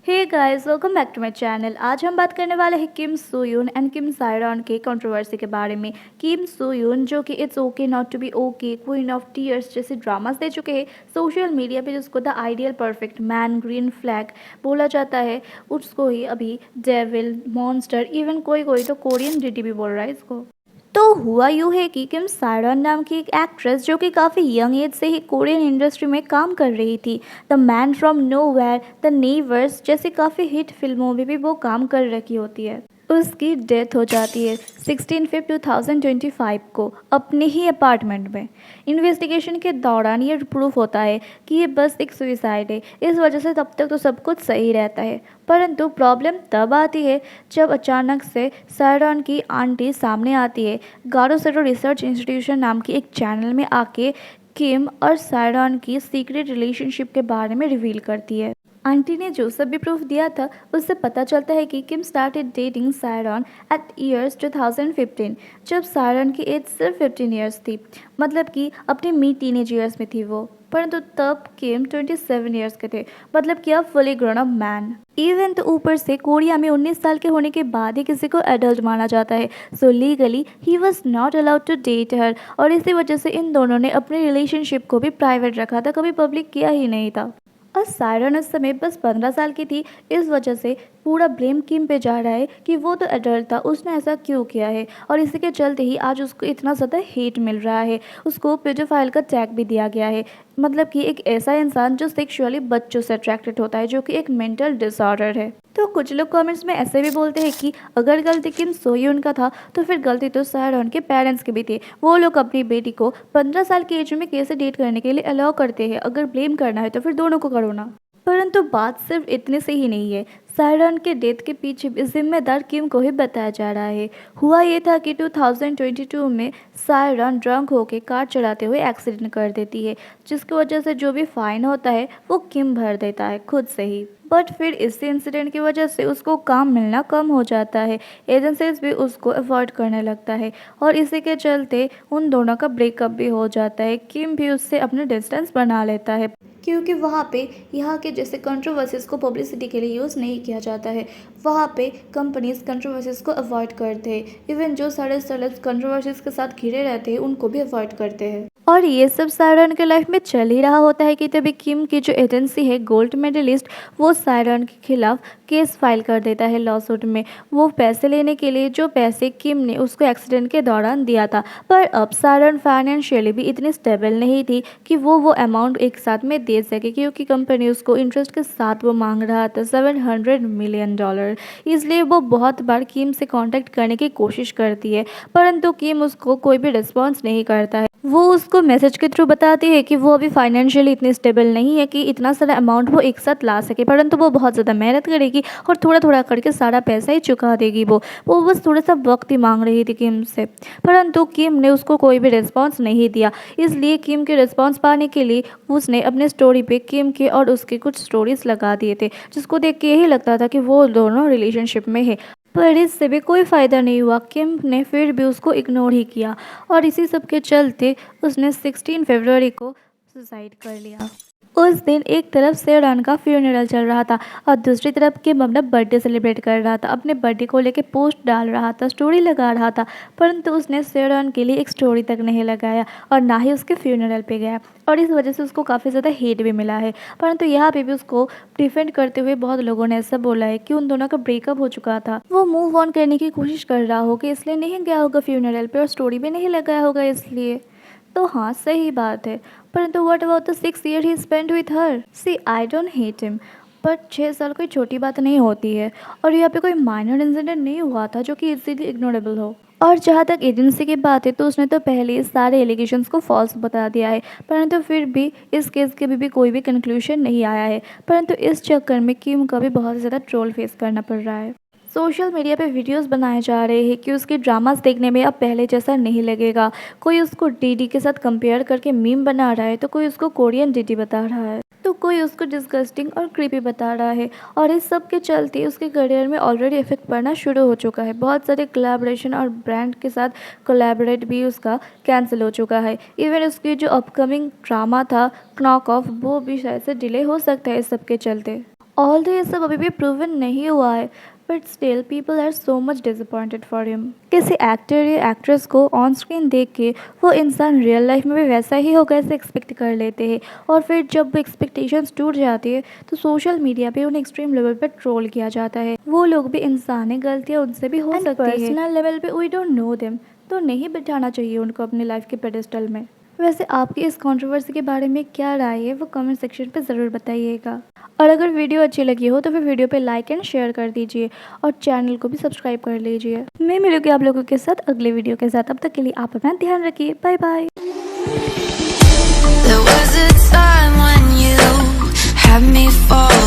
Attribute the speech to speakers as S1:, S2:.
S1: Hey guys, welcome back to my channel. आज हम बात करने वाले हैं Kim So Yoon and Kim Saeron के कंट्रोवर्सी के बारे में। किम सो यून जो कि it's okay not to be okay, queen of tears जैसे ड्रामास दे चुके हैं सोशल मीडिया पे, जिसको the ideal perfect man, green flag बोला जाता है, उसको ही अभी डेविल, मॉन्स्टर, इवन कोई कोई तो कोरियन डिटी भी बोल रहा है इसको। तो हुआ यूँ है कि किम सायरन नाम की एक एक्ट्रेस जो कि काफ़ी यंग एज से ही कोरियन इंडस्ट्री में काम कर रही थी, the man from nowhere, the neighbours जैसी काफ़ी हिट फिल्मों में भी वो काम कर रखी होती है। उसकी डेथ हो जाती है 16 फ़रवरी 2025 को अपने ही अपार्टमेंट में। इन्वेस्टिगेशन के दौरान ये प्रूफ होता है कि ये बस एक सुइसाइड है। इस वजह से तब तक तो सब कुछ सही रहता है, परंतु प्रॉब्लम तब आती है जब अचानक से सायरन की आंटी सामने आती है, गारो सेरो रिसर्च इंस्टीट्यूशन नाम की एक चैनल में आके किम और सायरन की सीक्रेट रिलेशनशिप के बारे में रिवील करती है। आंटी ने जो सब भी प्रूफ दिया था उससे पता चलता है कि Kim started dating Siren at years 2015, जब सायरन की एज सिर्फ 15 ईयर्स थी, मतलब कि अपने मिड टीनेज ईयर्स में थी वो। परंतु तब किम 27 ईयर्स के थे, मतलब कि अब fully grown up man. Even तो ऊपर से कोरिया में 19 साल के होने के बाद ही किसी को एडल्ट माना जाता है, so legally he was not allowed to date her, और इसी वजह से इन दोनों ने अपनी रिलेशनशिप को भी प्राइवेट रखा था, कभी पब्लिक किया ही नहीं था। और सायरन उस समय बस 15 साल की थी, इस वजह से पूरा ब्लेम किम पे जा रहा है कि वो तो एडल्ट था, उसने ऐसा क्यों किया है, और इसी के चलते ही आज उसको इतना ज़्यादा हेट मिल रहा है। उसको पेडोफाइल का टैग भी दिया गया है, मतलब कि एक ऐसा इंसान जो सेक्सुअली बच्चों से अट्रैक्टेड होता है, जो कि एक मेंटल डिसऑर्डर है। तो कुछ लोग कमेंट्स में ऐसे भी बोलते हैं कि अगर गलती किम सोयून का था तो फिर गलती तो सायरन के पेरेंट्स की भी थी। वो लोग अपनी बेटी को 15 साल की एज में कैसे डेट करने के लिए अलाउ करते हैं? अगर ब्लेम करना है तो फिर दोनों को करो ना। परंतु बात सिर्फ इतने से ही नहीं है, सायरन के डेथ के पीछे भी जिम्मेदार किम को ही बताया जा रहा है। हुआ ये था कि 2022 में सायरन ड्रंक होकर कार चलाते हुए एक्सीडेंट कर देती है, जिसकी वजह से जो भी फाइन होता है वो किम भर देता है खुद से ही। बट फिर इस इंसिडेंट की वजह से उसको काम मिलना कम हो जाता है, एजेंसीज भी उसको अवॉइड करने लगता है, और इसी के चलते उन दोनों का ब्रेकअप भी हो जाता है। किम भी उससे अपने डिस्टेंस बना लेता है, क्योंकि वहाँ पे यहाँ के जैसे कंट्रोवर्सीज को पब्लिसिटी के लिए यूज़ नहीं किया जाता है। वहाँ पे कंपनीज कंट्रोवर्सीज को अवॉइड करते हैं, इवन जो सारे सेलेब्स कंट्रोवर्सीज के साथ घिरे रहते हैं उनको भी अवॉइड करते हैं। और ये सब सायरन के लाइफ में चल ही रहा होता है कि तभी किम की जो एजेंसी है गोल्ड मेडलिस्ट, वो सायरन के खिलाफ केस फाइल कर देता है लॉसूट में, वो पैसे लेने के लिए जो पैसे किम ने उसको एक्सीडेंट के दौरान दिया था। पर अब सायरन फाइनेंशियली भी इतनी स्टेबल नहीं थी कि वो अमाउंट एक साथ में दे सके, क्योंकि कंपनी उसको इंटरेस्ट के साथ वो मांग रहा था $700 मिलियन। इसलिए वो बहुत बार किम से कांटेक्ट करने की कोशिश करती है, परंतु किम उसको कोई भी रिस्पॉन्स नहीं करता है। वो उसको मैसेज के थ्रू बताती है कि वो अभी फाइनेंशियली इतनी स्टेबल नहीं है कि इतना सारा अमाउंट वो एक साथ ला सके, परंतु वो बहुत ज़्यादा मेहनत करेगी और थोड़ा थोड़ा करके सारा पैसा ही चुका देगी। वो बस थोड़ा सा वक्त ही मांग रही थी किम से, परंतु किम ने उसको कोई भी रिस्पॉन्स नहीं दिया। इसलिए किम के रिस्पॉन्स पाने के लिए उसने अपने स्टोरी पे किम के और उसके कुछ स्टोरीज लगा दिए थे, जिसको देख के यही लगता था कि वो दोनों रिलेशनशिप में है। पर इससे भी कोई फ़ायदा नहीं हुआ, किम ने फिर भी उसको इग्नोर ही किया, और इसी सब के चलते उसने 16 फरवरी को सुसाइड कर लिया। उस दिन एक तरफ सेरान का फ्यूनरल चल रहा था और दूसरी तरफ किम अपना बर्थडे सेलिब्रेट कर रहा था, अपने बर्थडे को लेके पोस्ट डाल रहा था, स्टोरी लगा रहा था, परंतु उसने सेरान के लिए एक स्टोरी तक नहीं लगाया और ना ही उसके फ्यूनरल पे गया, और इस वजह से उसको काफ़ी ज़्यादा हेट भी मिला है। परंतु यहाँ पे भी उसको डिफेंड करते हुए बहुत लोगों ने ऐसा बोला है कि उन दोनों का ब्रेकअप हो चुका था, वो मूव ऑन करने की कोशिश कर रहा होगा, इसलिए नहीं गया होगा फ्यूनरल पे और स्टोरी भी नहीं लगाया होगा इसलिए। तो हाँ, सही बात है, परंतु what about the 6 year he spent with her? See, I don't hate him, but 6 साल कोई छोटी बात नहीं होती है, और यहाँ पे कोई माइनर इंसिडेंट नहीं हुआ था जो कि इजीली इग्नोरेबल हो। और जहाँ तक एजेंसी की बात है तो उसने तो पहले ही सारे एलिगेशंस को फॉल्स बता दिया है, परंतु फिर भी इस केस के भी कोई भी कंक्लूजन नहीं आया है। परंतु इस चक्कर में किम का भी बहुत ज़्यादा ट्रोल फेस करना पड़ रहा है। सोशल मीडिया पे वीडियोस बनाए जा रहे हैं कि उसके ड्रामास देखने में अब पहले जैसा नहीं लगेगा। कोई उसको डीडी के साथ कंपेयर करके मीम बना रहा है, तो कोई उसको कोरियन डीडी बता रहा है, तो कोई उसको डिस्गस्टिंग और क्रीपी बता रहा है। और इस सब के चलते उसके करियर में ऑलरेडी इफेक्ट पड़ना शुरू हो चुका है। बहुत सारे कोलैबोरेशन और ब्रांड के साथ कोलैबोरेट भी उसका कैंसिल हो चुका है। इवन उसकी जो अपकमिंग ड्रामा था नॉक ऑफ, वो भी शायद से डिले हो सकता है इस सब के चलते। ऑल्दो ये सब अभी भी प्रूवन नहीं हुआ है, but still people are so much disappointed for him. किसी एक्टर या एक्ट्रेस को ऑन स्क्रीन देख के वो इंसान रियल लाइफ में भी वैसा ही होगा ऐसे एक्सपेक्ट कर लेते हैं, और फिर जब वो एक्सपेक्टेशंस टूट जाती है तो सोशल मीडिया पे उन्हें एक्सट्रीम लेवल पे ट्रोल किया जाता है। वो लोग भी इंसान है, गलतियाँ उनसे भी हो सकती है। पर्सनल लेवल पे वी डोंट नो देम, तो नहीं बिठाना चाहिए उनको अपनी लाइफ के पेडेस्टल में। वैसे आपकी इस कंट्रोवर्सी के बारे में क्या राय है वो कमेंट सेक्शन पे ज़रूर बताइएगा, और अगर वीडियो अच्छी लगी हो तो फिर वीडियो पे लाइक एंड शेयर कर दीजिए और चैनल को भी सब्सक्राइब कर लीजिए। मैं मिलूंगी आप लोगों के साथ अगले वीडियो के साथ, तब तक के लिए आप अपना ध्यान रखिए। Bye bye.
S2: There was a time when you had me fall